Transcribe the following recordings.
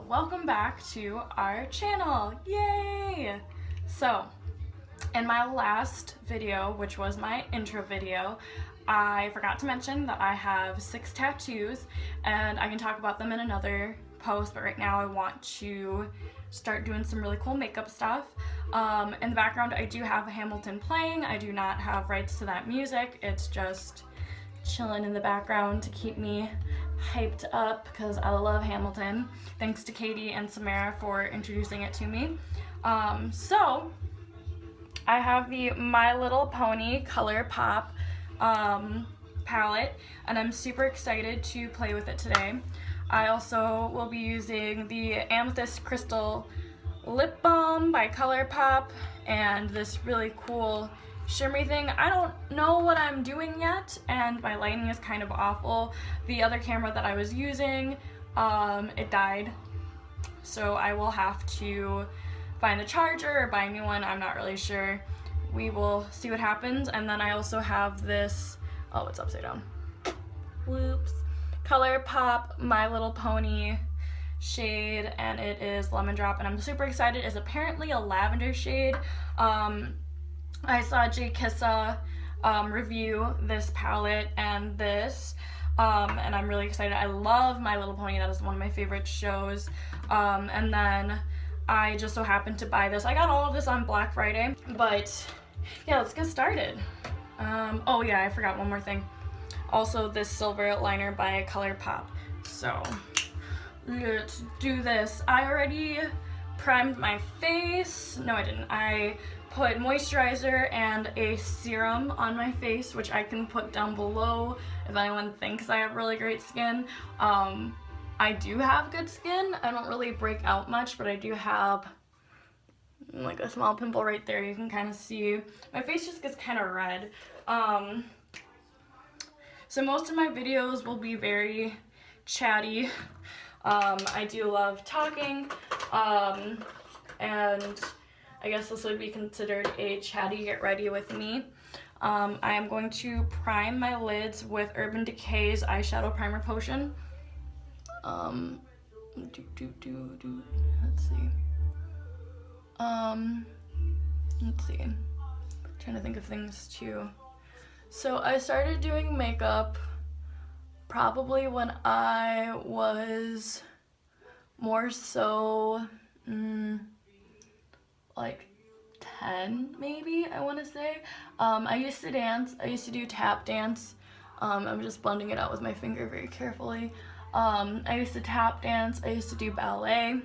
welcome back to our channel. Yay! So, in my last video, which was my intro video, I forgot to mention that I have 6 tattoos, and I can talk about them in another post, but right now I want to start doing some really cool makeup stuff. In the background I do have Hamilton playing. I do not have rights to that music. It's just chilling in the background to keep me hyped up because I love Hamilton. Thanks to Katie and Samara for introducing it to me. So I have the My Little Pony ColourPop palette, and I'm super excited to play with it today. I also will be using the Amethyst Crystal Lip Balm by ColourPop and this really cool shimmery thing. I don't know what I'm doing yet, and my lighting is kind of awful. The other camera that I was using, it died, so I will have to find the charger or buy a new one. I'm not really sure. We will see what happens. And then I also have this, oh, it's upside down. Whoops. ColourPop My Little Pony shade, and it is Lemon Drop, and I'm super excited. It's apparently a lavender shade. I saw Jay Kissa review this palette and this, and I'm really excited. I love My Little Pony. That is one of my favorite shows. And then I just so happened to buy this. I got all of this on Black Friday, but yeah, let's get started. Oh yeah, I forgot one more thing. Also this silver liner by ColourPop. So let's do this. I already primed my face. No, I didn't. I put moisturizer and a serum on my face, which I can put down below if anyone thinks I have really great skin. I do have good skin. I don't really break out much, but I do have like a small pimple right there. You can kind of see. My face just gets kind of red. So most of my videos will be very chatty. I do love talking, and I guess this would be considered a chatty get ready with me. I am going to prime my lids with Urban Decay's eyeshadow primer potion. Let's see. Let's see. I'm trying to think of things too. So I started doing makeup probably when I was more so like 10 maybe, I want to say. I used to dance. I used to do tap dance. I'm just blending it out with my finger very carefully. I used to tap dance. I used to do ballet.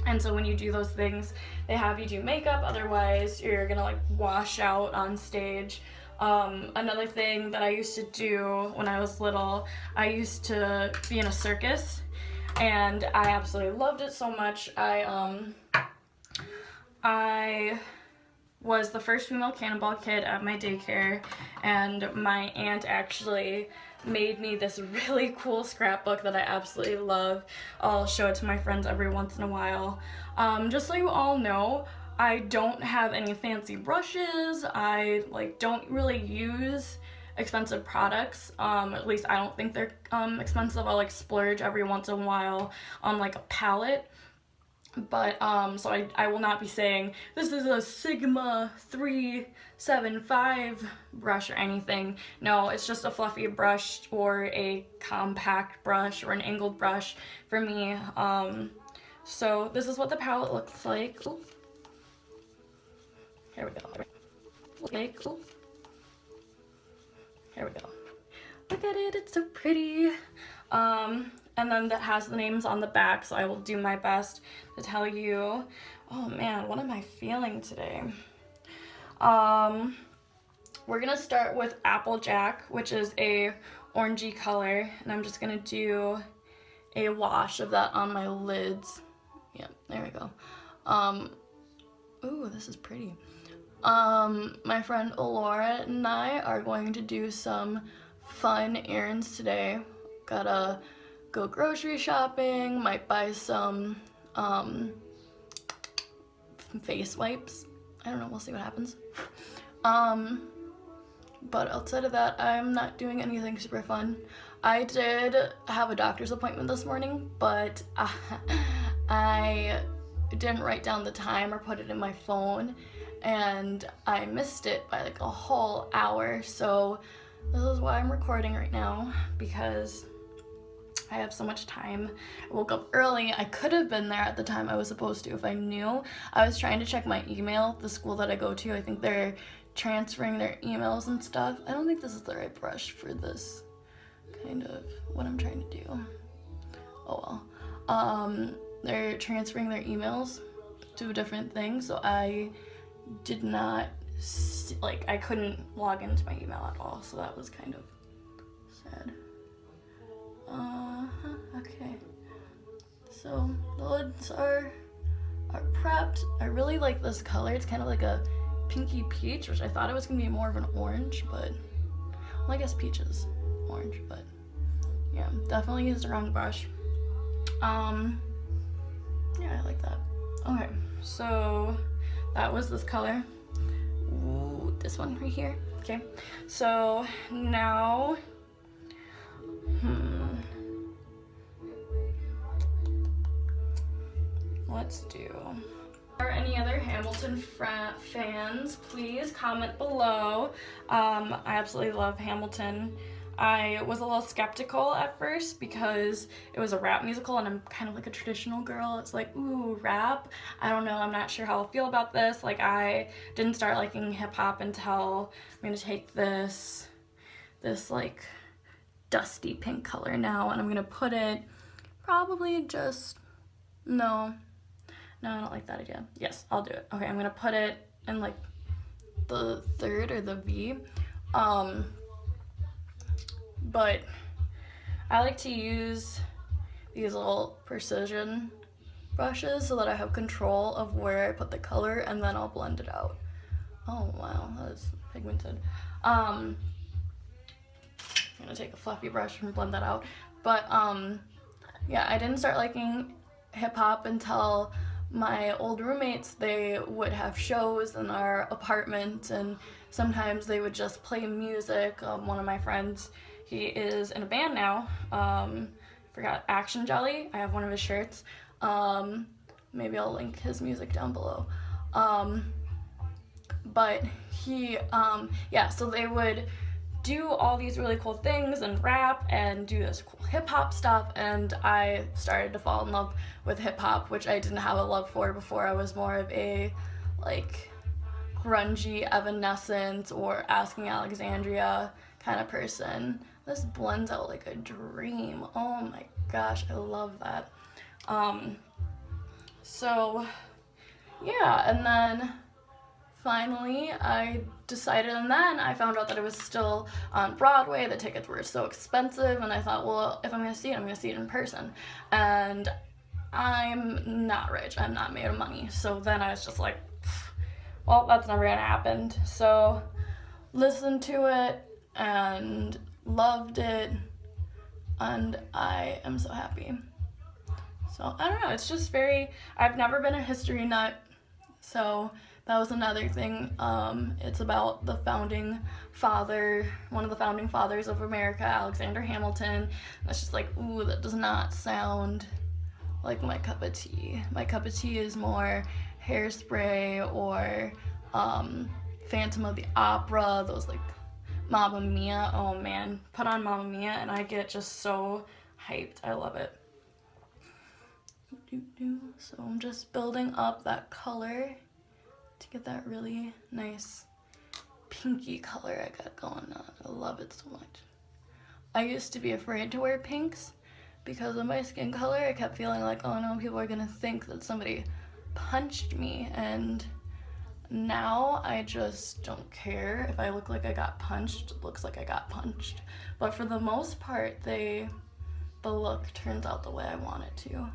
And so when you do those things, they have you do makeup, otherwise you're gonna like wash out on stage. Another thing that I used to do when I was little, I used to be in a circus, and I absolutely loved it so much. I was the first female cannonball kid at my daycare, and my aunt actually made me this really cool scrapbook that I absolutely love. I'll show it to my friends every once in a while. Just so you all know, I don't have any fancy brushes. I don't really use expensive products. At least I don't think they're expensive. I'll splurge every once in a while on a palette. But so I will not be saying this is a Sigma 375 brush or anything. No, it's just a fluffy brush or a compact brush or an angled brush for me. So this is what the palette looks like. Ooh. Here we go. Okay, cool. Here we go. Look at it, it's so pretty. And then that has the names on the back, so I will do my best to tell you. Oh man, what am I feeling today? We're gonna start with Applejack, which is a orangey color, and I'm just gonna do a wash of that on my lids. Yeah, there we go. Ooh, this is pretty. My friend Laura and I are going to do some fun errands today. Gotta go grocery shopping, might buy some face wipes. I don't know, we'll see what happens. But outside of that, I'm not doing anything super fun. I did have a doctor's appointment this morning, but I didn't write down the time or put it in my phone, and I missed it by like a whole hour. So this is why I'm recording right now, because I have so much time. I woke up early. I could have been there at the time I was supposed to if I knew. I was trying to check my email. The school that I go to, I think they're transferring their emails and stuff. I don't think this is the right brush for this kind of what I'm trying to do. Oh well. They're transferring their emails to a different thing, so I did not see, like, I couldn't log into my email at all, so that was kind of sad. Okay. So the lids are prepped. I really like this color. It's kind of like a pinky peach, which I thought it was gonna be more of an orange, but well, I guess peach is orange, but yeah, definitely used the wrong brush. Yeah, I like that. Okay, so that was this color. Ooh, this one right here. Okay, so now, let's do. Are any other Hamilton fans? Please comment below. I absolutely love Hamilton. I was a little skeptical at first because it was a rap musical and I'm kind of like a traditional girl. It's like, ooh, rap? I don't know, I'm not sure how I'll feel about this. Like, I didn't start liking hip hop until I'm gonna take this like dusty pink color now, and I'm gonna put it probably just, no, I don't like that idea. Yes, I'll do it. Okay, I'm gonna put it in like the third or the V. But I like to use these little precision brushes so that I have control of where I put the color, and then I'll blend it out. Oh wow, that is pigmented. I'm gonna take a fluffy brush and blend that out. But yeah, I didn't start liking hip hop until my old roommates, they would have shows in our apartment, and sometimes they would just play music. One of my friends, he is in a band now. Forgot, Action Jelly. I have one of his shirts. Maybe I'll link his music down below. But he, yeah, so they would do all these really cool things and rap and do this cool hip hop stuff, and I started to fall in love with hip hop, which I didn't have a love for before. I was more of a like grungy Evanescence or Asking Alexandria kind of person. This blends out like a dream. Oh my gosh, I love that. So yeah, and then finally I decided, and then I found out that it was still on Broadway. The tickets were so expensive, and I thought, well, if I'm gonna see it, I'm gonna see it in person. And I'm not rich, I'm not made of money. So then I was just like, well, that's never gonna happen. So listened to it and loved it, and I am so happy. So I don't know, it's just very, I've never been a history nut, so that was another thing. It's about the founding father, one of the founding fathers of America, Alexander Hamilton. That's just like, ooh, that does not sound like my cup of tea. My cup of tea is more Hairspray or Phantom of the Opera, those like Mamma Mia. Oh man, put on Mamma Mia and I get just so hyped. I love it. So I'm just building up that color to get that really nice pinky color I got going on. I love it so much. I used to be afraid to wear pinks because of my skin color. I kept feeling like, oh no, people are gonna think that somebody punched me, and now I just don't care. If I look like I got punched, it looks like I got punched. But for the most part, the look turns out the way I want it to.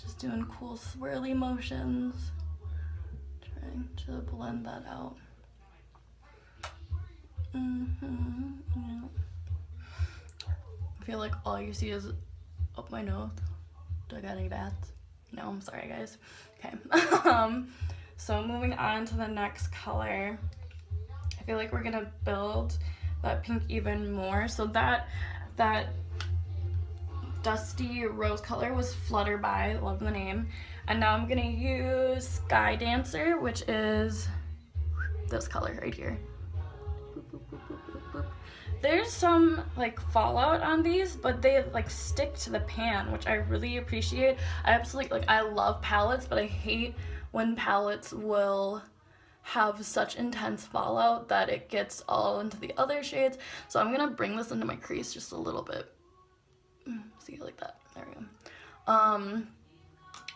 Just doing cool swirly motions, trying to blend that out. Yeah. I feel like all you see is up my nose. Do I got any bats? No, I'm sorry guys. Okay. So moving on to the next color. I feel like we're gonna build that pink even more. So that that dusty rose color was Flutter by, love the name. And now I'm gonna use Sky Dancer, which is this color right here. There's some like fallout on these, but they like stick to the pan, which I really appreciate. I absolutely, like, I love palettes, but I hate when palettes will have such intense fallout that it gets all into the other shades. So I'm gonna bring this into my crease just a little bit. See, like that, there we go.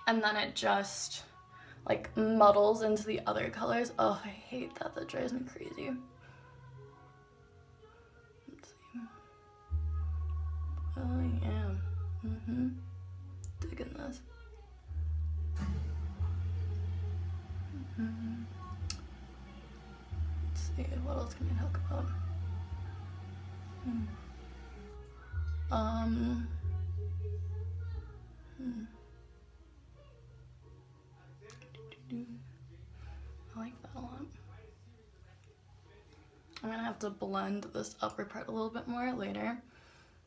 And then it just like muddles into the other colors. Oh, I hate that, that drives me crazy. Let's see. Oh yeah, digging this. Let's see, what else can we talk about? I like that a lot. I'm gonna have to blend this upper part a little bit more later.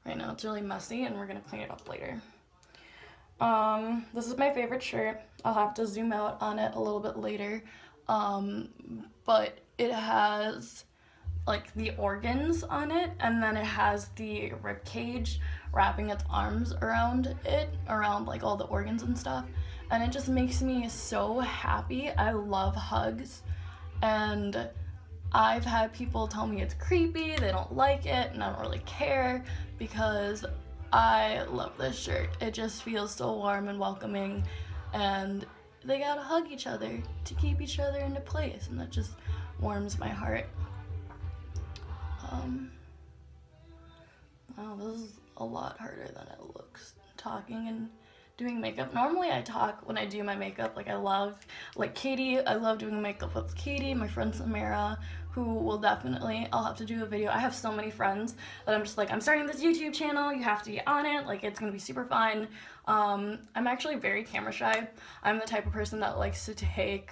Right now it's really messy and we're gonna clean it up later. This is my favorite shirt. I'll have to zoom out on it a little bit later. But it has like the organs on it, and then it has the rib cage wrapping its arms around it, around like all the organs and stuff, and it just makes me so happy. I love hugs, and I've had people tell me it's creepy, they don't like it, and I don't really care because I love this shirt. It just feels so warm and welcoming, and they gotta hug each other to keep each other into place, and that just warms my heart. Wow, this is a lot harder than it looks, talking and doing makeup. Normally I talk when I do my makeup, like I love, like Katie, I love doing makeup with Katie, my friend Samara, who will definitely, I'll have to do a video. I have so many friends that I'm just like, I'm starting this YouTube channel, you have to be on it, like it's gonna be super fun. I'm actually very camera shy. I'm the type of person that likes to take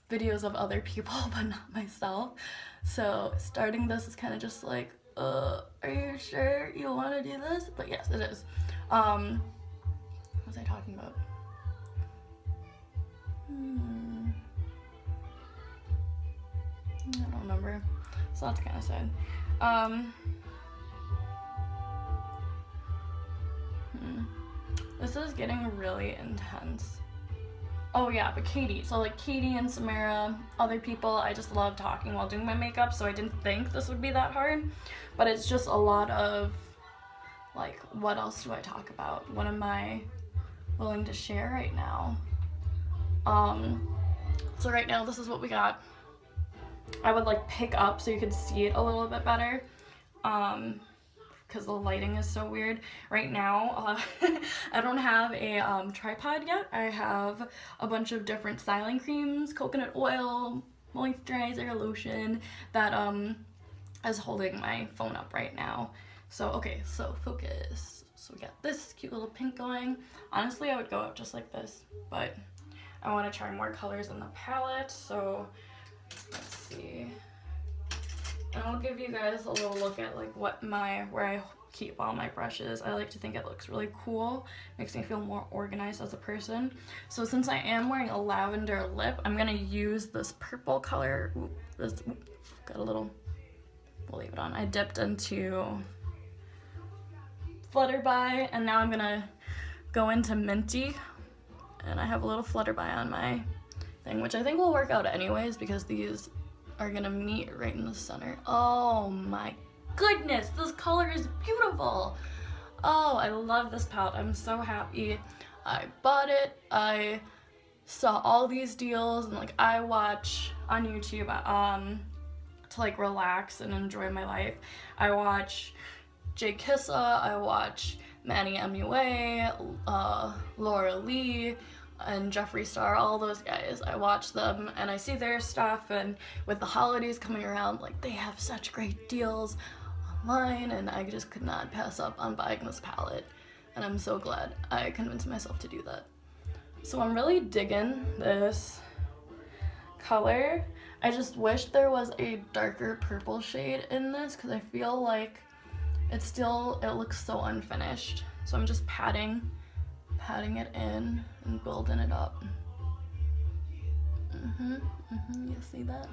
videos of other people, but not myself. So starting this is kind of just like, are you sure you want to do this? But yes, it is. What was I talking about? I don't remember. So that's kind of sad. This is getting really intense. Oh yeah, but Katie, so like Katie and Samara, other people, I just love talking while doing my makeup, so I didn't think this would be that hard, but it's just a lot of, like, what else do I talk about? What am I willing to share right now? So right now, this is what we got. I would like pick up so you could see it a little bit better, because the lighting is so weird. Right now, I don't have a tripod yet. I have a bunch of different styling creams, coconut oil, moisturizer, lotion, that is holding my phone up right now. So, okay, so focus. So we got this cute little pink going. Honestly, I would go out just like this, but I want to try more colors in the palette, so let's see. And I'll give you guys a little look at like where I keep all my brushes. I like to think it looks really cool. Makes me feel more organized as a person. So since I am wearing a lavender lip, I'm gonna use this purple color. Got a little, we'll leave it on. I dipped into Flutterby, and now I'm gonna go into Minty. And I have a little Flutterby on my thing, which I think will work out anyways because these are gonna meet right in the center. Oh my goodness, this color is beautiful. Oh, I love this palette. I'm so happy I bought it. I saw all these deals, and like I watch on YouTube to like relax and enjoy my life. I watch Jay Kissa, I watch Manny MUA, Laura Lee, and Jeffree Star, all those guys. I watch them and I see their stuff, and with the holidays coming around, like they have such great deals online, and I just could not pass up on buying this palette, and I'm so glad I convinced myself to do that. So I'm really digging this color. I just wish there was a darker purple shade in this because I feel like it looks so unfinished. So I'm just patting it in and building it up. You see that?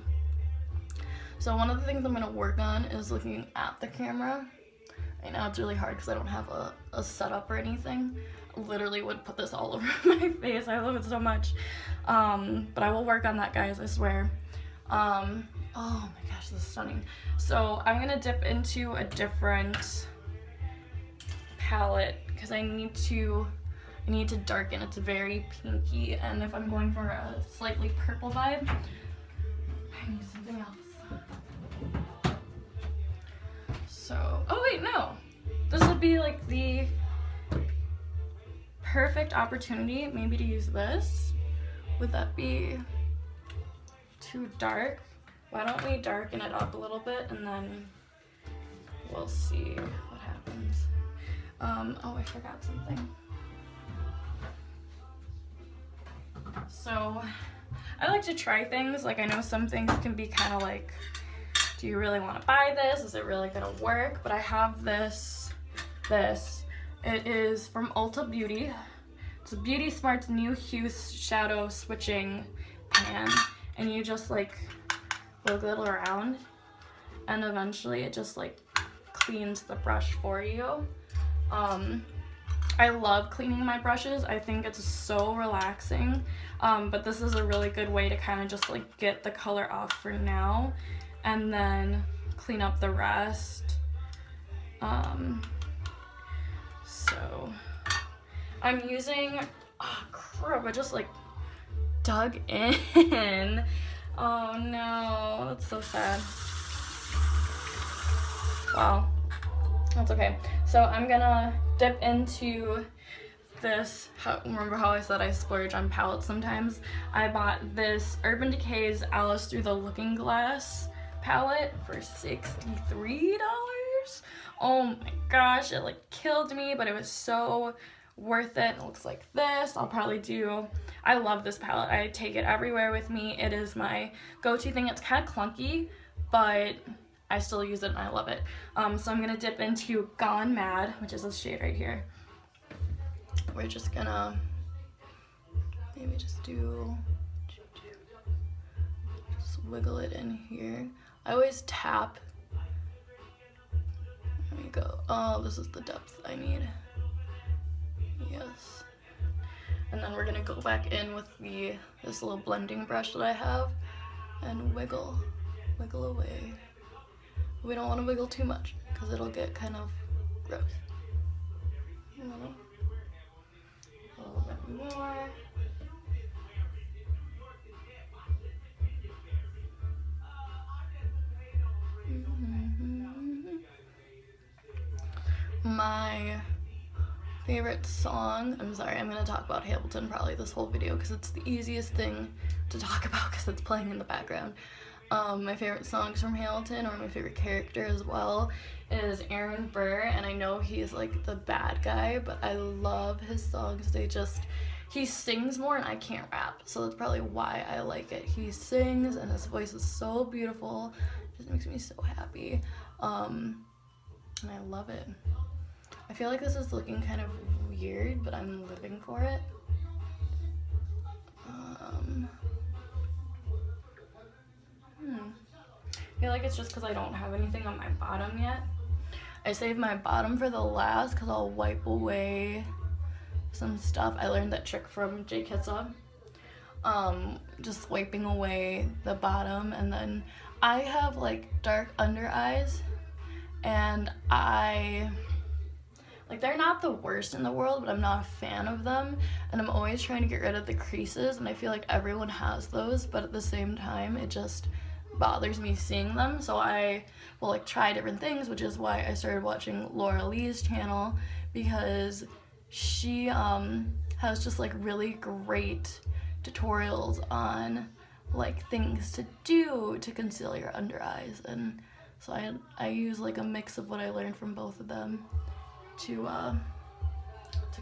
So one of the things I'm gonna work on is looking at the camera. Right now it's really hard because I don't have a setup or anything. I literally would put this all over my face. I love it so much. But I will work on that, guys, I swear. Oh my gosh, this is stunning. So I'm gonna dip into a different palette because I need to darken. It's very pinky, and if I'm going for a slightly purple vibe, I need something else. So, oh wait, no. This would be like the perfect opportunity maybe to use this. Would that be too dark? Why don't we darken it up a little bit and then we'll see what happens. Oh, I forgot something. So I like to try things. Like, I know some things can be kind of like, do you really want to buy this? Is it really gonna work? But I have this. It is from Ulta Beauty. It's a Beauty Smart's new hue shadow switching pan, and you just like wiggle it around, and eventually it just like cleans the brush for you. I love cleaning my brushes. I think it's so relaxing, but this is a really good way to kind of just like get the color off for now and then clean up the rest. So I'm using, oh crap, I just like dug in. Oh no, that's so sad. Wow, that's okay. So I'm gonna dip into this. Remember how I said I splurge on palettes sometimes? I bought this Urban Decay's Alice Through the Looking Glass palette for $63. Oh my gosh, it like killed me, but it was so worth it. It looks like this. I love this palette. I take it everywhere with me. It is my go-to thing. It's kind of clunky, but I still use it and I love it. So I'm gonna dip into Gone Mad, which is this shade right here. We're just gonna maybe just wiggle it in here. I always tap. There we go. Oh, this is the depth I need. Yes. And then we're gonna go back in with this little blending brush that I have and wiggle away. We don't want to wiggle too much because it'll get kind of gross. A little bit more. My favorite song, I'm sorry, I'm going to talk about Hamilton probably this whole video because it's the easiest thing to talk about because it's playing in the background. My favorite songs from Hamilton, or my favorite character as well, is Aaron Burr, and I know he's like the bad guy, but I love his songs. He sings more and I can't rap, so that's probably why I like it. He sings and his voice is so beautiful, it just makes me so happy, and I love it. I feel like this is looking kind of weird, but I'm living for it. I feel like it's just because I don't have anything on my bottom yet. I saved my bottom for the last because I'll wipe away some stuff. I learned that trick from Jay Kitsa. Just wiping away the bottom, and then I have like dark under eyes, and they're not the worst in the world, but I'm not a fan of them, and I'm always trying to get rid of the creases, and I feel like everyone has those, but at the same time it just bothers me seeing them. So I will like try different things, which is why I started watching Laura Lee's channel, because she has just like really great tutorials on like things to do to conceal your under eyes, and so I use like a mix of what I learned from both of them to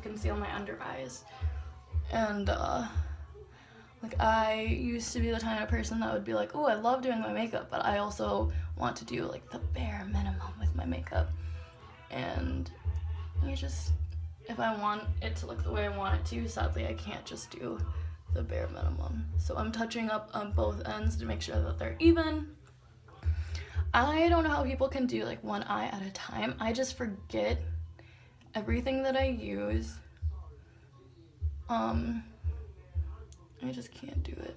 conceal my under eyes. And like, I used to be the kind of person that would be like, oh, I love doing my makeup, but I also want to do like the bare minimum with my makeup. and you just, if I want it to look the way I want it to, sadly I can't just do the bare minimum. So I'm touching up on both ends to make sure that they're even. I don't know how people can do like one eye at a time. I just forget everything that I use. I just can't do it.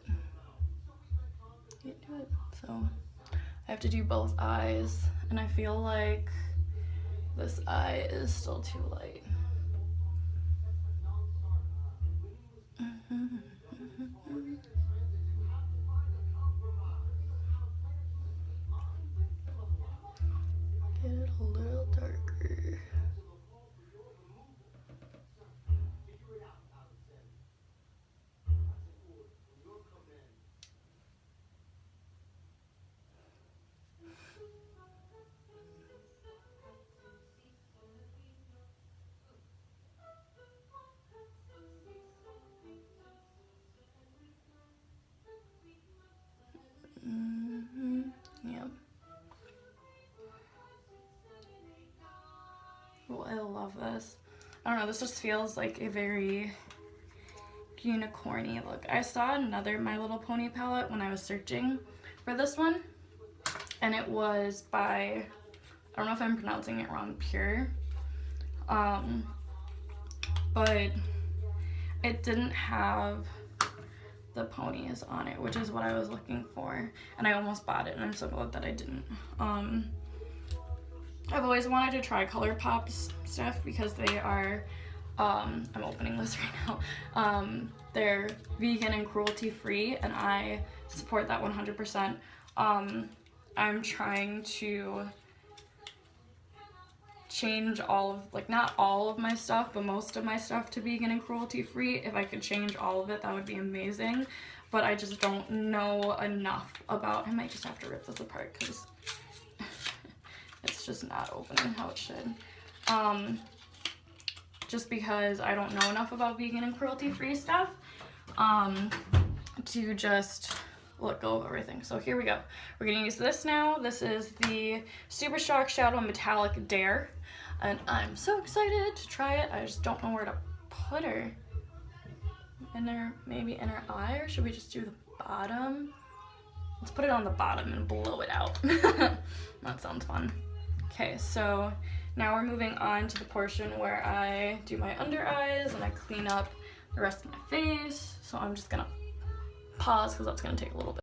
So I have to do both eyes, and I feel like this eye is still too light. Get it a little darker. Yeah. Oh, I love this. I don't know, this just feels like a very unicorny look. I saw another My Little Pony palette when I was searching for this one, and it was by, I don't know if I'm pronouncing it wrong, Pure. But it didn't have the ponies on it, which is what I was looking for, and I almost bought it, and I'm so glad that I didn't. I've always wanted to try ColourPop's stuff because they are, I'm opening this right now, they're vegan and cruelty free, and I support that 100%. I'm trying to change all of, like, not all of my stuff, but most of my stuff to vegan and cruelty free. If I could change all of it, that would be amazing, but I just don't know enough about, I might just have to rip this apart because it's just not opening how it should. Just because I don't know enough about vegan and cruelty free stuff to just let go of everything. So here we go. We're gonna use this now. This is the Super Sjock Shadow Metallic Dare, and I'm so excited to try it. I just don't know where to put her. In her, maybe in her eye, or should we just do the bottom? Let's put it on the bottom and blow it out. That sounds fun. Okay, so now we're moving on to the portion where I do my under eyes and I clean up the rest of my face. So I'm just gonna pause because that's gonna take a little bit.